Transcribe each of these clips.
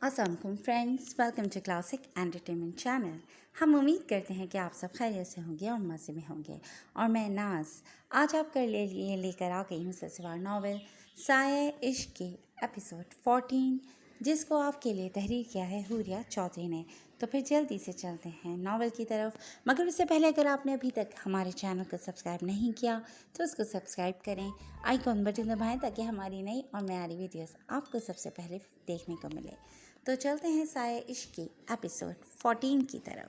अस्सलाम friends, welcome to classic entertainment channel. हम उम्मीद करते हैं कि आप सब खैरियत से होंगे और मज़े में होंगे। और मैं नाज आज आपके लिए लेकर आ गई हूँ सिलसिलेवार नावल साया इश्क के एपिसोड 14, जिसको आपके लिए तहरीर किया है हुरिया चौधरी ने। तो फिर जल्दी से चलते हैं नावल की तरफ, मगर उससे पहले अगर आपने अभी तक हमारे चैनल को सब्सक्राइब नहीं किया तो उसको सब्सक्राइब करें, आइकॉन बटन दबाएं ताकि हमारी नई और नई वीडियोस आपको सबसे पहले देखने को मिले। तो चलते हैं साया इश्क की एपिसोड 14 की तरफ।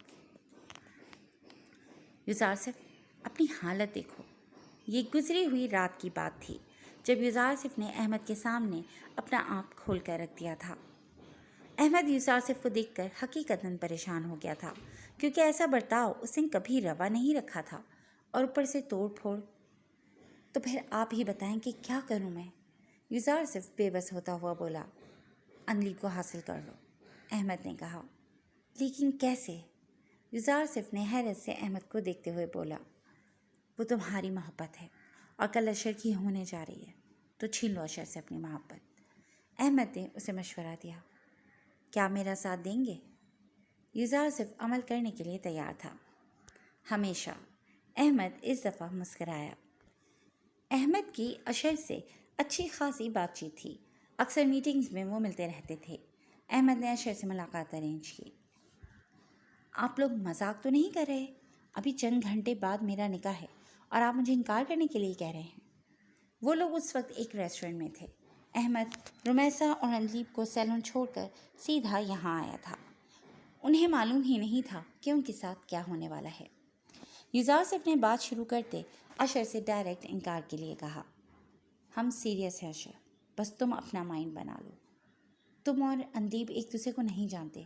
युजार सिर्फ अपनी हालत देखो। ये गुजरी हुई रात की बात थी जब युजारसिफ ने अहमद के सामने अपना आप खोल कर रख दिया था। अहमद युजारसिफ को देखकर हकीकतन परेशान हो गया था, क्योंकि ऐसा बर्ताव उसने कभी रवा नहीं रखा था, और ऊपर से तोड़ फोड़। तो फिर आप ही बताएं कि क्या करूं मैं? युजारसिफ बेबस होता हुआ बोला। अनलीब को हासिल कर लो, अहमद ने कहा। लेकिन कैसे? युजारसिफ ने हैरत से अहमद को देखते हुए बोला। वो तुम्हारी मोहब्बत है और कल अशर की होने जा रही है, तो छीन लो अशर से अपनी मोहब्बत। अहमद ने उसे मशवरा दिया। क्या मेरा साथ देंगे? युजारसिफ अमल करने के लिए तैयार था। हमेशा। अहमद इस दफ़ा मुस्कराया। अहमद की अशर से अच्छी खासी बातचीत थी। अक्सर मीटिंग्स में वो मिलते रहते थे। अहमद ने अशर से मुलाकात अरेंज की। आप लोग मजाक तो नहीं कर रहे? अभी चंद घंटे बाद मेरा निकाह है और आप मुझे इनकार करने के लिए कह रहे हैं? वो लोग उस वक्त एक रेस्टोरेंट में थे। अहमद रुमैसा और अनलीब को सैलून छोड़कर सीधा यहाँ आया था। उन्हें मालूम ही नहीं था कि उनके साथ क्या होने वाला है। युजारसिफ ने बात शुरू करते अशर से डायरेक्ट इनकार के लिए कहा। हम सीरियस हैं अशर, बस तुम अपना माइंड बना लो। तुम और अनलीब एक दूसरे को नहीं जानते,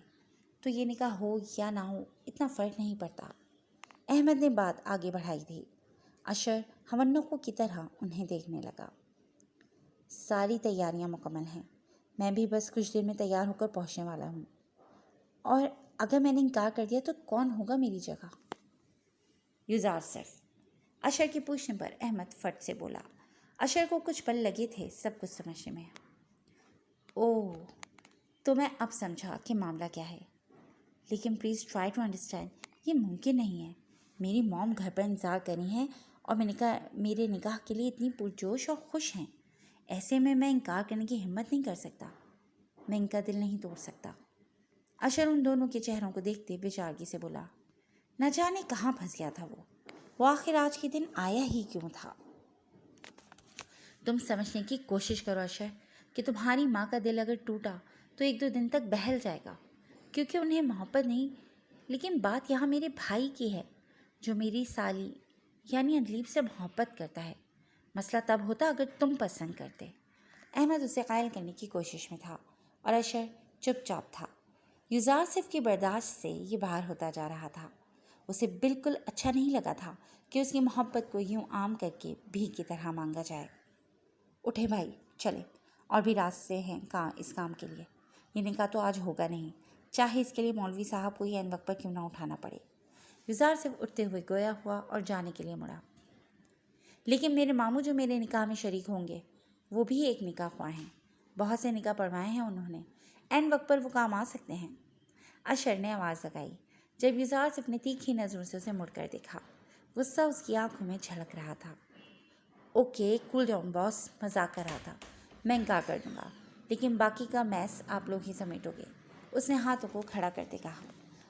तो ये निकाह हो या ना हो इतना फ़र्क नहीं पड़ता। अहमद ने बात आगे बढ़ाई थी। अशर हमन्नों की तरह उन्हें देखने लगा। सारी तैयारियां मुकम्मल हैं, मैं भी बस कुछ देर में तैयार होकर पहुंचने वाला हूँ। और अगर मैंने इनकार कर दिया तो कौन होगा मेरी जगह? युजारसिफ। अशर के पूछने पर अहमद फट से बोला। अशर को कुछ पल लगे थे सब कुछ समझने में। ओह, तो मैं अब समझा कि मामला क्या है। लेकिन प्लीज़ ट्राई टू अंडरस्टैंड, ये मुमकिन नहीं है। मेरी मॉम घर पर इंतज़ार कर रही हैं और मेरे निकाह के लिए इतनी पुरजोश और खुश हैं। ऐसे में मैं इनकार करने की हिम्मत नहीं कर सकता। मैं इनका दिल नहीं तोड़ सकता। अशर उन दोनों के चेहरों को देखते बेचारगी से बोला। न जाने कहाँ फंस गया था वो आखिर आज के दिन आया ही क्यों था? तुम समझने की कोशिश करो अशर, कि तुम्हारी माँ का दिल अगर टूटा तो 1-2 दिन तक बहल जाएगा, क्योंकि उन्हें मोहब्बत नहीं, लेकिन बात यहाँ मेरे भाई की है जो मेरी साली यानी अनलीब से मोहब्बत करता है। मसला तब होता अगर तुम पसंद करते। अहमद उसे कायल करने की कोशिश में था और अशर चुपचाप था। युजारसिफ की बर्दाश्त से ये बाहर होता जा रहा था। उसे बिल्कुल अच्छा नहीं लगा था कि उसकी मोहब्बत को यूं आम करके भीख की तरह मांगा जाए। उठे भाई, चले, और भी रास्ते हैं इस काम के लिए। ये निकाह तो आज होगा नहीं, चाहे इसके लिए मौलवी साहब को ही ऐन वक्त पर क्यों ना उठाना पड़े। युजारसिफ उठते हुए गोया हुआ और जाने के लिए मुड़ा। लेकिन मेरे मामू जो मेरे निकाह में शरीक होंगे वो भी एक निकाह ख्वाह हैं। बहुत से निकाह पढ़वाए हैं उन्होंने, ऐन वक्त पर वो काम आ सकते हैं। अशर ने आवाज़ लगाई। जब युजारसिफ ने तीखी नज़रों से उसे मुड़कर देखा, गुस्सा उसकी आंखों में झलक रहा था। ओके, कूल डाउन बॉस, मजाक कर रहा था। मैं इनकार कर दूंगा, लेकिन बाकी का मैस आप लोग ही समेटोगे, उसने हाथों को खड़ा करते कहा।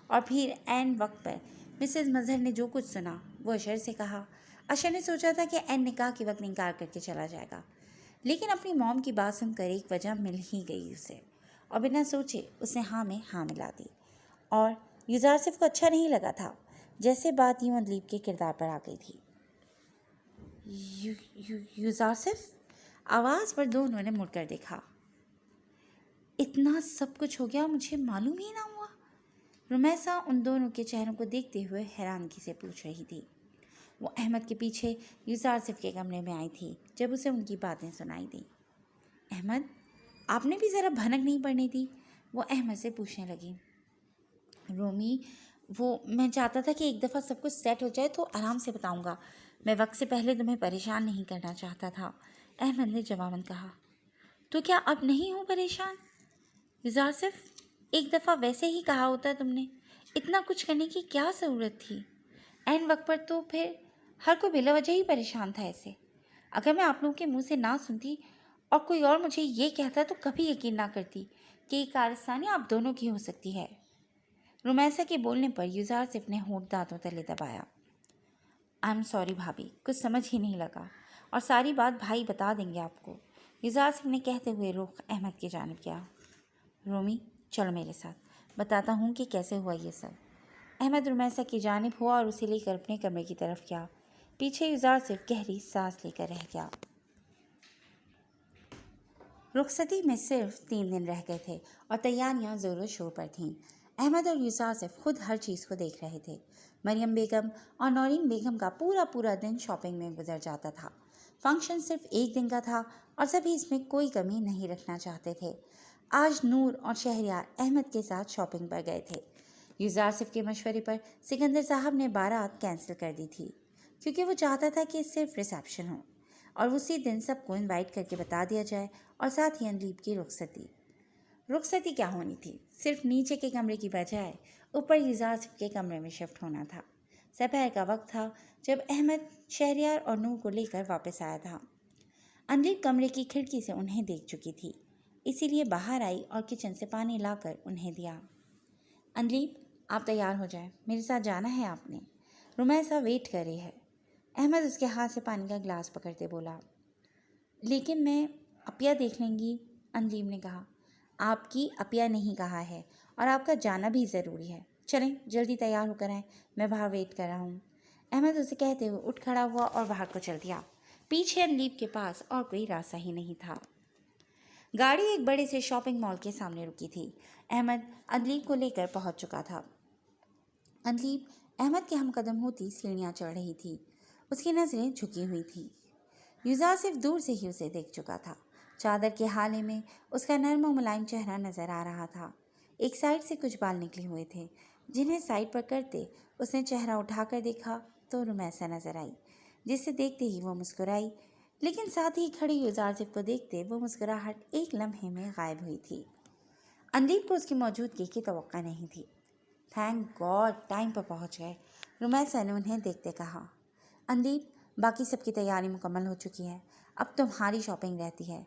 और फिर ऐन वक्त पर मिसेस मजहर ने जो कुछ सुना वो अशर से कहा। अशर ने सोचा था कि ऐन निकाह के वक्त इनकार करके चला जाएगा, लेकिन अपनी मॉम की बात सुनकर एक वजह मिल ही गई उसे, और बिना सोचे उसने हाँ में हाँ मिला दी। और युजारसिफ को अच्छा नहीं लगा था, जैसे बात यूं अदलीब के किरदार पर आ गई थी। युजारसिफ, आवाज़ पर दोनों ने मुड़कर देखा। इतना सब कुछ हो गया, मुझे मालूम ही ना हुआ। रुमैसा उन दोनों के चेहरों को देखते हुए हैरानगी से पूछ रही थी। वो अहमद के पीछे युजारसिफ के कमरे में आई थी जब उसे उनकी बातें सुनाई दी। अहमद, आपने भी ज़रा भनक नहीं पड़नी थी? वो अहमद से पूछने लगी। रोमी, वो मैं चाहता था कि एक दफ़ा सब कुछ सेट हो जाए तो आराम से बताऊंगा। मैं वक्त से पहले तुम्हें परेशान नहीं करना चाहता था, अहमद ने जवाबन कहा। तो क्या अब नहीं हूँ परेशान? युजारसिफ, एक दफ़ा वैसे ही कहा होता तुमने, इतना कुछ करने की क्या ज़रूरत थी? ऐन वक्त पर तो फिर हर कोई बिला वजह ही परेशान था ऐसे। अगर मैं आप लोगों के मुंह से ना सुनती और कोई और मुझे ये कहता तो कभी यकीन ना करती कि ये कारस्तानी आप दोनों की हो सकती है। रुमैसा के बोलने पर युजारसिफ ने होंठ दांतों तले दबाया। आई एम सॉरी भाभी, कुछ समझ ही नहीं लगा और सारी बात भाई बता देंगे आपको, युजारसिफ ने कहते हुए रुख अहमद की जानिब किया। रोमी, चलो मेरे साथ, बताता हूँ कि कैसे हुआ ये सब। अहमद रुमैसा की जानिब हुआ और उसे लेकर अपने कमरे की तरफ गया। पीछे युजारसिफ गहरी सांस लेकर रह गया। रुखसती में सिर्फ 3 दिन रह गए थे और तैयारियां ज़ोरों शोर पर थीं। अहमद और युसासिफ खुद हर चीज़ को देख रहे थे। मरियम बेगम और नौरीन बेगम का पूरा पूरा दिन शॉपिंग में गुजर जाता था। फंक्शन सिर्फ एक दिन का था और सभी इसमें कोई कमी नहीं रखना चाहते थे। आज नूर और शहरयार अहमद के साथ शॉपिंग पर गए थे। युसासिफ के मशवरे पर सिकंदर साहब ने बारात कैंसिल कर दी थी क्योंकि वो चाहता था कि सिर्फ रिसेप्शन हो और उसी दिन सबको इनवाइट करके बता दिया जाए और साथ ही अनलीब की रुखसती क्या होनी थी, सिर्फ नीचे के कमरे की बजाय ऊपर युजारसिफ के कमरे में शिफ्ट होना था। दोपहर का वक्त था जब अहमद शहरयार और नूर को लेकर वापस आया था। अनलीब कमरे की खिड़की से उन्हें देख चुकी थी, इसीलिए बाहर आई और किचन से पानी लाकर उन्हें दिया। अनलीब, आप तैयार हो जाएं, मेरे साथ जाना है आपने, रुमैसा वेट कर रही है। अहमद उसके हाथ से पानी का गिलास पकड़ते बोला। लेकिन मैं अपिया देख लेंगी, अनलीब ने कहा। आपकी अपिया नहीं कहा है और आपका जाना भी ज़रूरी है। चलें, जल्दी तैयार होकर आएँ, मैं बाहर वेट कर रहा हूँ। अहमद उसे कहते हुए उठ खड़ा हुआ और बाहर को चल दिया। पीछे अनलीब के पास और कोई रास्ता ही नहीं था। गाड़ी एक बड़े से शॉपिंग मॉल के सामने रुकी थी। अहमद अनलीब को लेकर पहुंच चुका था। अनलीब अहमद के हमकदम होती सीढ़ियाँ चढ़ रही थी। उसकी नज़रें झुकी हुई थी। युजारसिफ दूर से ही उसे देख चुका था। चादर के हाले में उसका नर्म और मुलायम चेहरा नजर आ रहा था। एक साइड से कुछ बाल निकले हुए थे, जिन्हें साइड पर करते उसने चेहरा उठाकर देखा तो रुमैसा नजर आई, जिसे देखते ही वो मुस्कुराई। लेकिन साथ ही खड़ी युजारसिफ को देखते वो मुस्कुराहट एक लम्हे में गायब हुई थी। अनदीप को उसकी मौजूदगी की तवक्का नहीं थी। थैंक गॉड, टाइम पर पहुंच गए, रुमैसा ने उन्हें देखते कहा। अनदीप, बाकी सबकी तैयारी मुकम्मल हो चुकी है, अब तुम्हारी शॉपिंग रहती है।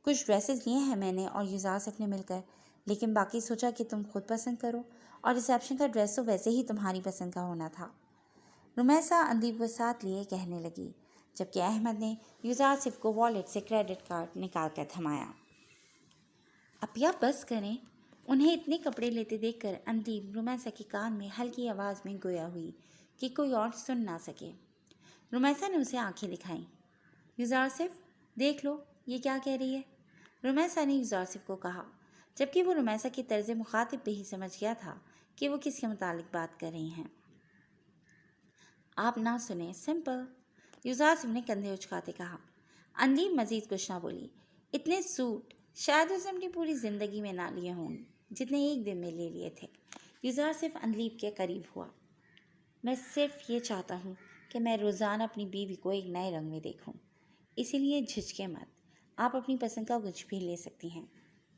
कुछ ड्रेसेस लिए हैं मैंने और युजारसिफ ने मिलकर, लेकिन बाकी सोचा कि तुम खुद पसंद करो और रिसेप्शन का ड्रेस तो वैसे ही तुम्हारी पसंद का होना था। रुमैसा अनदीप को साथ लिए कहने लगी, जबकि अहमद ने युजारसिफ को वॉलेट से क्रेडिट कार्ड निकाल कर थमाया। अपिया बस करें, उन्हें इतने कपड़े लेते देखकर अनदीप रुमैसा के कान में हल्की आवाज़ में गोया हुई कि कोई और सुन ना सके। रुमैसा ने उसे आंखें दिखाईं। युजारसिफ, देख लो ये क्या कह रही है, रुमैसा ने युजारसिफ को कहा, जबकि वो रुमैसा की तर्ज मुखातिब पे ही समझ गया था कि वो किसके मुतालिक बात कर रही हैं। आप ना सुने, सिंपल, युजारसिफ ने कंधे उचकाते कहा। अनदीप मजीद कुछ ना बोली। इतने सूट शायद उसने अपनी पूरी ज़िंदगी में ना लिए होंगे जितने एक दिन में ले लिए थे। युजारसिफ अनदीप के करीब हुआ। मैं सिर्फ ये चाहता हूँ कि मैं रोज़ाना अपनी बीवी को एक नए रंग में देखूँ, इसीलिए झिझके मत, आप अपनी पसंद का कुछ भी ले सकती हैं।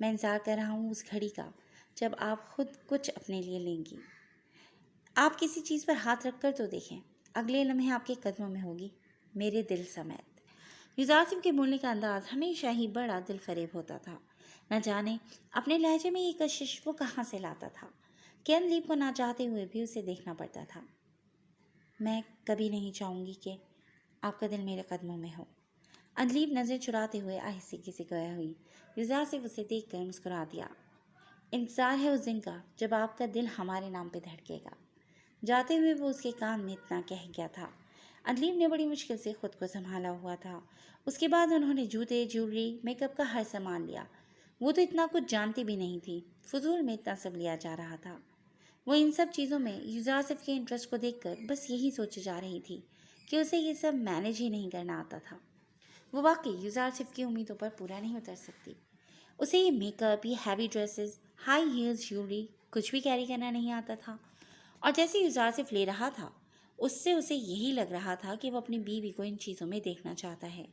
मैं इंतज़ार कर रहा हूँ उस घड़ी का जब आप खुद कुछ अपने लिए लेंगी। आप किसी चीज़ पर हाथ रख कर तो देखें, अगले लम्हे आपके कदमों में होगी, मेरे दिल समेत। युजारसिफ के बोलने का अंदाज हमेशा ही बड़ा दिल फरेब होता था। न जाने अपने लहजे में ये कशिश वो कहाँ से लाता था कि अनदीप को ना चाहते हुए भी उसे देखना पड़ता था। मैं कभी नहीं चाहूँगी कि आपका दिल मेरे कदमों में हो, अनदीप नज़र चुराते हुए आहिस्ते से गया हुई। युजारसिफ उसे देखकर मुस्कुरा दिया। इंतज़ार है उस दिन का जब आपका दिल हमारे नाम पे धड़केगा। जाते हुए वो उसके कान में इतना कह गया था। अनदीप ने बड़ी मुश्किल से खुद को संभाला हुआ था। उसके बाद उन्होंने जूते, ज्वेलरी, मेकअप का हर सामान लिया। वो तो इतना कुछ जानती भी नहीं थी, फजूल में इतना सब लिया जा रहा था। वो इन सब चीज़ों में युजारसिफ के इंटरेस्ट को देखकर बस यही सोचे जा रही थी कि उसे ये सब मैनेज ही नहीं करना आता था। वो वाकई युजारसिफ की उम्मीदों पर पूरा नहीं उतर सकती। उसे ये मेकअप, ये heavy dresses, high heels, jewellery कुछ भी कैरी करना नहीं आता था। और जैसे युजारसिफ ले रहा था उससे उसे यही लग रहा था कि वो अपनी बीवी को इन चीज़ों में देखना चाहता है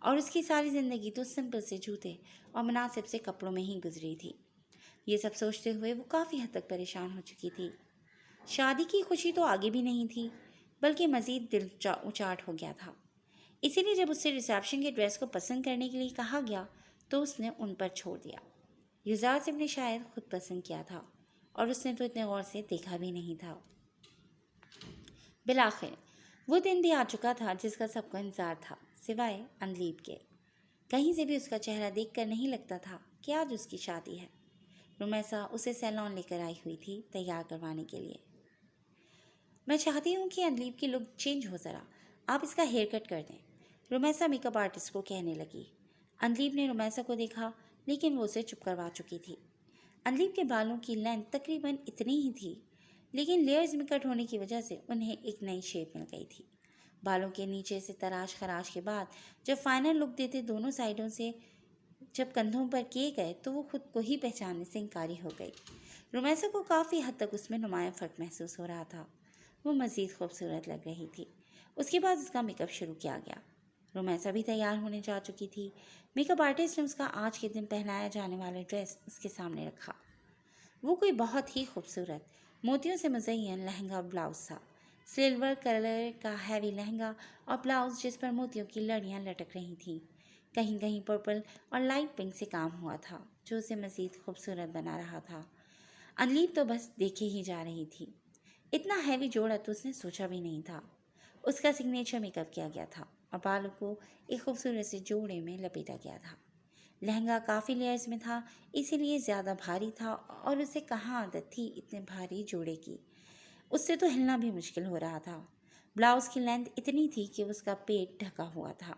और उसकी सारी ज़िंदगी तो सिंपल से जूते और मुनासिब से कपड़ों में ही गुजरी थी। یہ سب سوچتے ہوئے وہ کافی حد تک پریشان ہو چکی تھی۔ شادی کی خوشی تو آگے بھی نہیں تھی بلکہ مزید دل اچاٹ ہو گیا تھا۔ اسی لیے جب اس سے ریسیپشن کے ڈریس کو پسند کرنے کے لیے کہا گیا تو اس نے ان پر چھوڑ دیا۔ یوزارسف نے شاید خود پسند کیا تھا اور اس نے تو اتنے غور سے دیکھا بھی نہیں تھا۔ بالآخر وہ دن بھی آ چکا تھا جس کا سب کو انتظار تھا سوائے اندلیب کے۔ کہیں سے بھی اس کا چہرہ دیکھ کر نہیں لگتا تھا کہ آج اس کی شادی ہے۔ رومیسا اسے سیلون لے کر آئی ہوئی تھی تیار کروانے کے لیے۔ میں چاہتی ہوں کہ اندلیب کی لک چینج ہو ذرا، آپ اس کا ہیئر کٹ کر دیں، رومیسا میک اپ آرٹسٹ کو کہنے لگی۔ اندلیب نے رومیسا کو دیکھا لیکن وہ اسے چپ کروا چکی تھی۔ اندلیب کے بالوں کی لینتھ تقریباً اتنی ہی تھی لیکن لیئرز میں کٹ ہونے کی وجہ سے انہیں ایک نئی شیپ مل گئی تھی۔ بالوں کے نیچے سے تراش خراش کے بعد جب فائنل لک دیتے دونوں سائڈوں سے جب کندھوں پر کیے گئے تو وہ خود کو ہی پہچاننے سے انکاری ہو گئی۔ رومیسا کو کافی حد تک اس میں نمایاں فرق محسوس ہو رہا تھا۔ وہ مزید خوبصورت لگ رہی تھی۔ اس کے بعد اس کا میک اپ شروع کیا گیا۔ رومیسا بھی تیار ہونے جا چکی تھی۔ میک اپ آرٹسٹ نے اس کا آج کے دن پہنایا جانے والا ڈریس اس کے سامنے رکھا۔ وہ کوئی بہت ہی خوبصورت موتیوں سے مزین لہنگا بلاؤز تھا۔ سلور کلر کا ہیوی لہنگا اور بلاؤز جس پر موتیوں کی لڑیاں لٹک رہی تھیں۔ کہیں کہیں پرپل اور لائٹ پنک سے کام ہوا تھا جو اسے مزید خوبصورت بنا رہا تھا۔ اندلیب تو بس دیکھے ہی جا رہی تھی۔ اتنا ہیوی جوڑا تو اس نے سوچا بھی نہیں تھا۔ اس کا سگنیچر میک اپ کیا گیا تھا اور بالوں کو ایک خوبصورت سے جوڑے میں لپیٹا گیا تھا۔ لہنگا کافی لیئرز میں تھا اسی لیے زیادہ بھاری تھا اور اسے کہاں عادت تھی اتنے بھاری جوڑے کی۔ اس سے تو ہلنا بھی مشکل ہو رہا تھا۔ بلاؤز کی لینتھ اتنی تھی کہ اس کا پیٹ ڈھکا ہوا تھا۔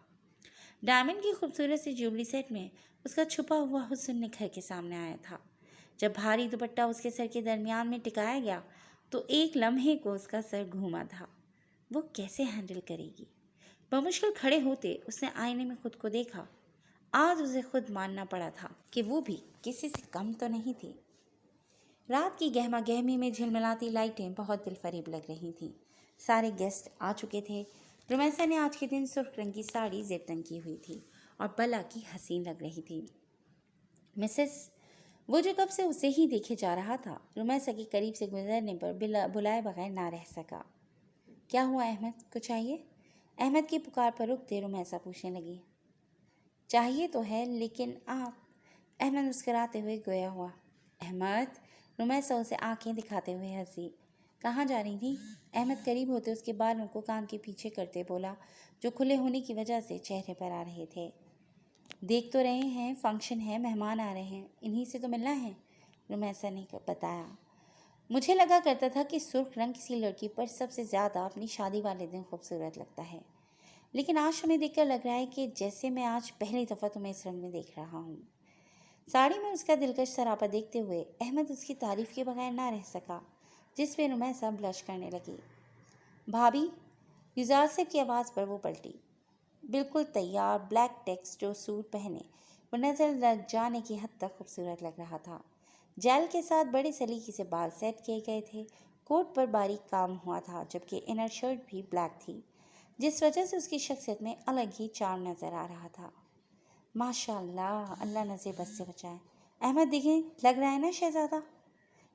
ڈائمنڈ کی خوبصورت سی جیولری سیٹ میں اس کا چھپا ہوا حسن نکھر کے سامنے آیا تھا۔ جب بھاری دوپٹہ اس کے سر کے درمیان میں ٹکایا گیا تو ایک لمحے کو اس کا سر گھوما تھا۔ وہ کیسے ہینڈل کرے گی؟ بمشکل کھڑے ہوتے اس نے آئینے میں خود کو دیکھا۔ آج اسے خود ماننا پڑا تھا کہ وہ بھی کسی سے کم تو نہیں تھی۔ رات کی گہما گہمی میں جھلملاتی لائٹیں بہت دل فریب لگ رہی تھیں۔ سارے گیسٹ آ چکے تھے۔ رومیسا نے آج کے دن سرخ رنگ کی ساڑی زیب تنگ کی ہوئی تھی اور بلا کی حسین لگ رہی تھی۔ مسز وہ جو کب سے اسے ہی دیکھے جا رہا تھا رومیسا کے قریب سے گزرنے پر بلائے بغیر نہ رہ سکا۔ کیا ہوا احمد، کچھ چاہیے؟ احمد کی پکار پر رکتے رومیسا پوچھنے لگی۔ چاہیے تو ہے لیکن آپ، احمد مسکراتے ہوئے گویا ہوا۔ احمد، رومیسا اسے آنکھیں دکھاتے ہوئے ہنسی۔ کہاں جا رہی تھی؟ احمد قریب ہوتے اس کے بالوں کو کان کے پیچھے کرتے بولا جو کھلے ہونے کی وجہ سے چہرے پر آ رہے تھے۔ دیکھ تو رہے ہیں فنکشن ہے، مہمان آ رہے ہیں، انہی سے تو ملنا ہے، رومیسا نے بتایا۔ مجھے لگا کرتا تھا کہ سرخ رنگ کسی لڑکی پر سب سے زیادہ اپنی شادی والے دن خوبصورت لگتا ہے، لیکن آج تمہیں دیکھ کر لگ رہا ہے کہ جیسے میں آج پہلی دفعہ تمہیں اس رنگ میں دیکھ رہا ہوں۔ ساڑی میں اس کا دلکش سراپا دیکھتے ہوئے احمد اس کی تعریف کے بغیر نہ رہ سکا، جس پہ رومیسا بلش کرنے لگی۔ بھابھی، یوزارسف کی آواز پر وہ پلٹی۔ بالکل تیار بلیک ٹیکسٹر سوٹ پہنے وہ نظر لگ جانے کی حد تک خوبصورت لگ رہا تھا۔ جیل کے ساتھ بڑے سلیقے سے بال سیٹ کیے گئے تھے، کوٹ پر باریک کام ہوا تھا جبکہ انر شرٹ بھی بلیک تھی جس وجہ سے اس کی شخصیت میں الگ ہی چارم نظر آ رہا تھا۔ ماشاء اللہ، اللہ نظر بد سے بچائے۔ احمد دیکھیں، لگ رہا ہے نا شہزادہ؟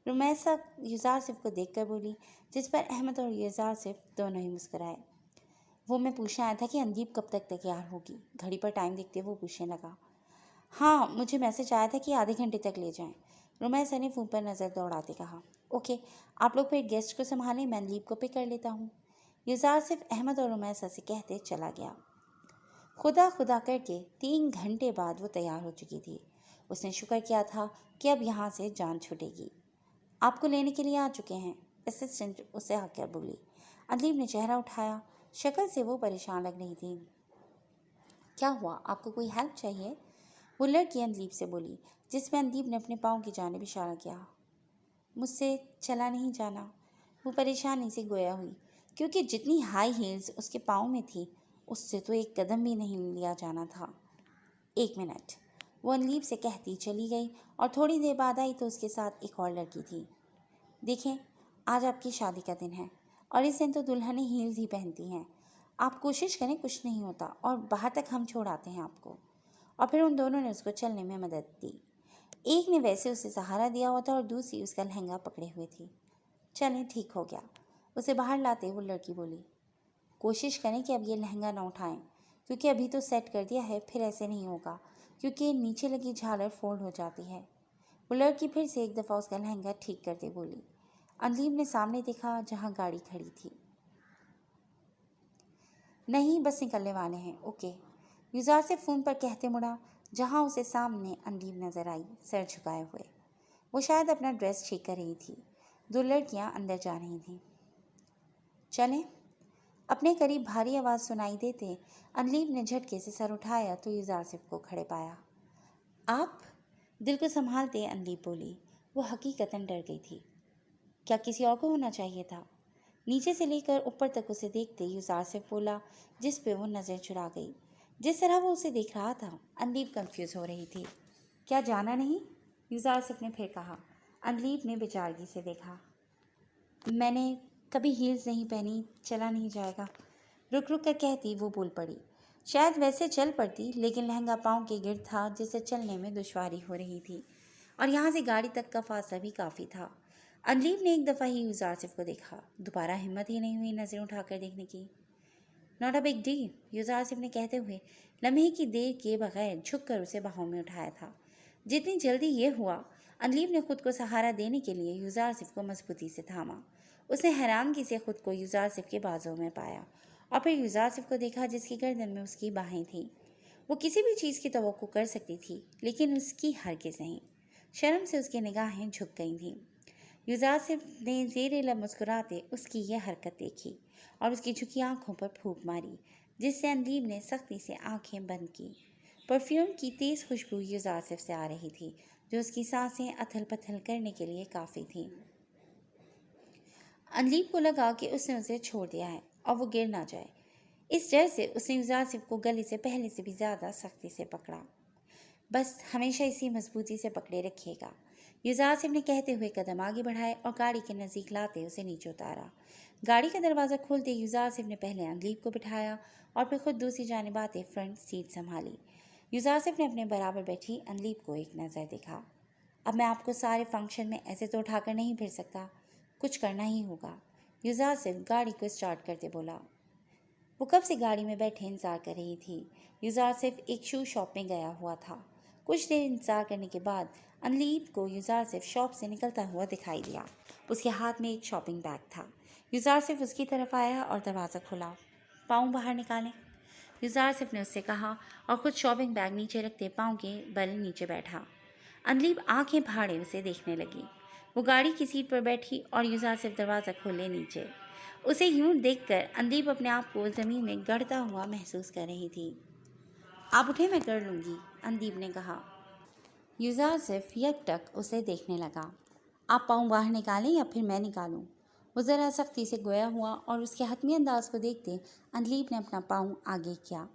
رومیسا یوزارسف کو دیکھ کر بولی، جس پر احمد اور یوزارسف دونوں ہی مسکرائے۔ وہ میں پوچھنے آیا تھا کہ اندلیب کب تک تیار ہوگی؟ گھڑی پر ٹائم دیکھتے وہ پوچھنے لگا۔ ہاں، مجھے میسج آیا تھا کہ آدھے گھنٹے تک لے جائیں، رومیسا نے فون پر نظر دوڑاتے کہا۔ اوکے، آپ لوگ پھر گیسٹ کو سنبھالیں، میں اندلیب کو پک کر لیتا ہوں، یوزارسف احمد اور رومیسا سے کہتے چلا گیا۔ خدا خدا کر کے 3 گھنٹے بعد وہ تیار ہو چکی تھی۔ اس نے شکر کیا تھا کہ اب یہاں سے جان چھوٹے گی۔ آپ کو لینے کے لیے آ چکے ہیں، اسسٹنٹ اسے آ کر بولی۔ اندلیب نے چہرہ اٹھایا، شکل سے وہ پریشان لگ رہی تھی۔ کیا ہوا، آپ کو کوئی ہیلپ چاہیے؟ وہ لڑکی اندلیب سے بولی، جس میں اندلیب نے اپنے پاؤں کی جانب اشارہ کیا۔ مجھ سے چلا نہیں جانا، وہ پریشانی سے گویا ہوئی، کیونکہ جتنی ہائی ہیلز اس کے پاؤں میں تھی اس سے تو ایک قدم بھی نہیں لیا جانا تھا۔ 1 منٹ، وہ اندلیب سے کہتی چلی گئی اور تھوڑی دیر بعد آئی تو اس کے ساتھ ایک اور لڑکی تھی۔ دیکھیں، آج آپ کی شادی کا دن ہے اور اس دن تو دلہنیں ہیلز ہی پہنتی ہیں۔ آپ کوشش کریں، کچھ نہیں ہوتا اور باہر تک ہم چھوڑ آتے ہیں آپ کو۔ اور پھر ان دونوں نے اس کو چلنے میں مدد دی۔ एक ने वैसे उसे सहारा दिया हुआ था और दूसरी उसका लहंगा पकड़े हुए थी। चलें, ठीक हो गया। उसे बाहर लाते वो लड़की बोली, कोशिश करें कि अब ये लहंगा ना उठाएं, क्योंकि अभी तो सेट कर दिया है, फिर ऐसे नहीं होगा, क्योंकि नीचे लगी झालर फोल्ड हो जाती है। वो लड़की फिर से एक दफ़ा उसका लहंगा ठीक करते बोली। अंदीब ने सामने देखा जहाँ गाड़ी खड़ी थी। नहीं, बस निकलने वाले हैं, ओके, युजार से फ़ोन पर कहते मुड़ा, जहाँ उसे सामने अंदीब नज़र आई, सर झुकाए हुए। वो शायद अपना ड्रेस ठीक कर रही थी। दो लड़कियां अंदर जा रही थीं। चलें। अपने करीब भारी आवाज़ सुनाई देते अंदीब ने झटके से सर उठाया तो युजारसिफ को खड़े पाया। आप? दिल को संभालते अंदीब बोली। वो हकीकतन डर गई थी। क्या किसी और को होना चाहिए था? नीचे से लेकर ऊपर तक उसे देखते युजारसिफ बोला, जिस पे वो नज़र चुरा गई। जिस तरह वो उसे देख रहा था, अंदीब कंफ्यूज हो रही थी। क्या जाना नहीं? युजारसिफ ने फिर कहा। अंदीब ने बेचारगी से देखा। मैंने कभी हील्स नहीं पहनी, चला नहीं जाएगा। रुक रुक कर कहती वो बोल पड़ी। शायद वैसे चल पड़ती, लेकिन लहंगा पाँव के गिर था जिससे चलने में दुश्वारी हो रही थी, और यहाँ से गाड़ी तक का फासला भी काफ़ी था। अंदीब ने एक दफ़ा ही युजारसिफ को देखा, दोबारा हिम्मत ही नहीं हुई नज़रें उठाकर देखने की। नॉट अ बिग डील, युजारसिफ ने कहते हुए लम्हे की देर के बगैर झुक कर उसे बाहों में उठाया था। जितनी जल्दी ये हुआ, अंदीब ने खुद को सहारा देने के लिए युजारसिफ को मजबूती से थामा। उसने हैरानगी से खुद को युजारसिफ के बाजों में पाया और फिर युजारसिफ को देखा जिसकी गर्दन में उसकी बाहें थीं। वो किसी भी चीज़ की तवक्को कर सकती थी, लेकिन उसकी हरगिज़ नहीं। शर्म से उसकी निगाहें झुक गई थीं। युजारसिफ ने ज़ेरे लब मुस्कुराते उसकी यह हरकत देखी और उसकी झुकी आंखों पर फूंक मारी, जिससे अंदीब ने सख्ती से आंखें बंद की। परफ्यूम की तेज़ खुशबू युजारसिफ से आ रही थी, जो उसकी सांसें अथल पथल करने के लिए काफ़ी थीं। अंदीब को लगा कि उसने उसे छोड़ दिया है और वो गिर ना जाए। इस डर से उसने युजारसिफ को गले से पहले से भी ज़्यादा सख्ती से पकड़ा। बस हमेशा इसी मजबूती से पकड़े रखिएगा, युजारसिफ ने कहते हुए कदम आगे बढ़ाए और गाड़ी के नज़दीक लाते उसे नीचे उतारा। गाड़ी का दरवाज़ा खोलते युजारसिफ ने पहले अंदीब को बिठाया और फिर खुद दूसरी जानिब आते फ्रंट सीट संभाली। युजारसिफ ने अपने बराबर बैठी अंदीब को एक नज़र देखा। अब मैं आपको सारे फंक्शन में ऐसे तो उठाकर नहीं फिर सकता, कुछ करना ही होगा, युजारसिफ गाड़ी को स्टार्ट करते बोला। वो कब से गाड़ी में बैठे इंतज़ार कर रही थी। युजारसिफ एक शू शॉप में गया हुआ था। कुछ देर इंतज़ार करने के बाद अंदीब को युजारसिफ शॉप से निकलता हुआ दिखाई दिया। उसके हाथ में एक शॉपिंग बैग था। युजारसिफ उसकी तरफ आया और दरवाज़ा खुला। पाँव बाहर निकालें, युजारसिफ ने उससे कहा और खुद शॉपिंग बैग नीचे रखते पाँव के बल नीचे बैठा। अंदीब आंखें फाड़े उसे देखने लगी। वो गाड़ी की सीट पर बैठी और युजारसिफ दरवाज़ा खोले नीचे। उसे यूं देखकर अंदीब अपने आप को ज़मीन में गड़ता हुआ महसूस कर रही थी। आप उठे, मैं कर लूँगी, अंदीब ने कहा। युजारसिफ यकटक उसे देखने लगा। आप पाँव बाहर निकालें या फिर मैं निकालूं? वो ज़रा सख्ती से गोया हुआ और उसके हतमी अंदाज को देखते अंदीब ने अपना पाँव आगे किया।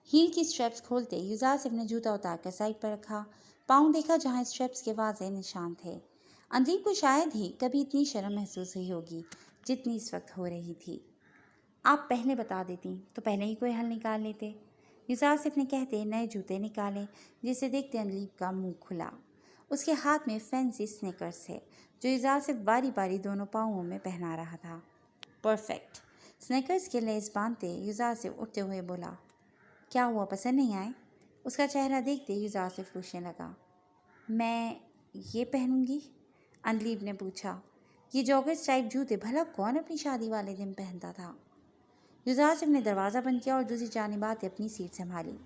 हील की स्ट्रैप्स खोलते युजारसिफ ने जूता उतारकर साइड पर रखा। पाँव देखा जहाँ स्ट्रैप्स के वाज़ेह निशान थे। अंदीब को शायद ही कभी इतनी शर्म महसूस हुई होगी जितनी इस वक्त हो रही थी। आप पहले बता देती तो पहले ही कोई हल निकाल लेते, युजारसिफ ने कहते नए जूते निकाले, जिसे देखते अंदीब का मुंह खुला। उसके हाथ में फैंसी स्नीकर्स थे, जो युजारसिफ बारी बारी दोनों पाँवों में पहना रहा था। परफेक्ट। स्नीकर्स के लेस बांधते युजारसिफ उठते हुए बोला, क्या हुआ, पसंद नहीं आए? उसका चेहरा देखते युजारसिफ पूछने लगा। मैं ये पहनूंगी, अंदीब ने पूछा। ये जॉगर्स टाइप जूते भला कौन अपनी शादी वाले दिन पहनता था? युजारसिफ ने दरवाज़ा बंद किया और दूसरी जानिब आते अपनी सीट संभाली।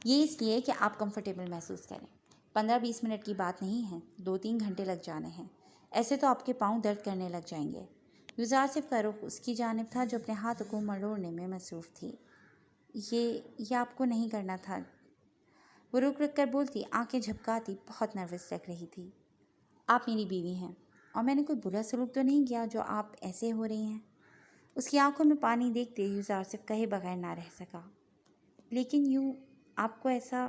ये इसलिए कि आप कंफर्टेबल महसूस करें। 15-20 मिनट की बात नहीं है, 2-3 घंटे लग जाने हैं। ऐसे तो आपके पाँव दर्द करने लग जाएंगे। युजारसिफ का रुख उसकी जानिब था, जो अपने हाथों को मरोड़ने में मसरूफ़ थी। ये आपको नहीं करना था, वो रुक रुक कर बोलती, आंखें झपकाती, बहुत नर्वस लग रही थी। आप मेरी बीवी हैं और मैंने कोई बुरा सलूक तो नहीं किया जो आप ऐसे हो रही हैं। उसकी आंखों में पानी देखते युजारसिफ कहे बगैर ना रह सका। लेकिन यूँ आपको ऐसा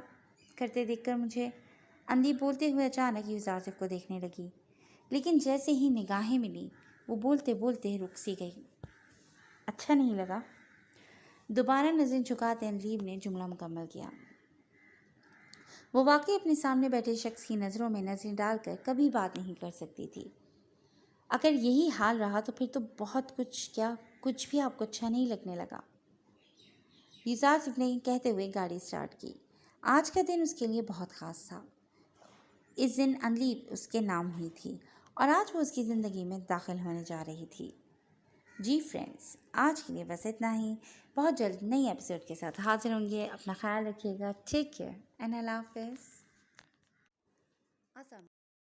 करते देखकर मुझे, अंदीब बोलते हुए अचानक युजारसिफ को देखने लगी, लेकिन जैसे ही निगाहें मिली वो बोलते बोलते रुक सी गई। अच्छा नहीं लगा? दोबारा नज़र झुकाते अंदीब ने जुमला मुकम्मल किया। وہ واقعی اپنے سامنے بیٹھے شخص کی نظروں میں نظریں ڈال کر کبھی بات نہیں کر سکتی تھی۔ اگر یہی حال رہا تو پھر تو بہت کچھ بھی آپ کو اچھا نہیں لگنے لگا، یوسف نے کہتے ہوئے گاڑی سٹارٹ کی۔ آج کا دن اس کے لیے بہت خاص تھا۔ اس دن انلی اس کے نام ہوئی تھی اور آج وہ اس کی زندگی میں داخل ہونے جا رہی تھی۔ جی فرینڈز، آج کے لیے بس اتنا ہی۔ بہت جلد نئی ایپیسوڈ کے ساتھ حاضر ہوں گے۔ اپنا خیال رکھیے گا۔ ٹیک کیئر اینڈ اللہ حافظ۔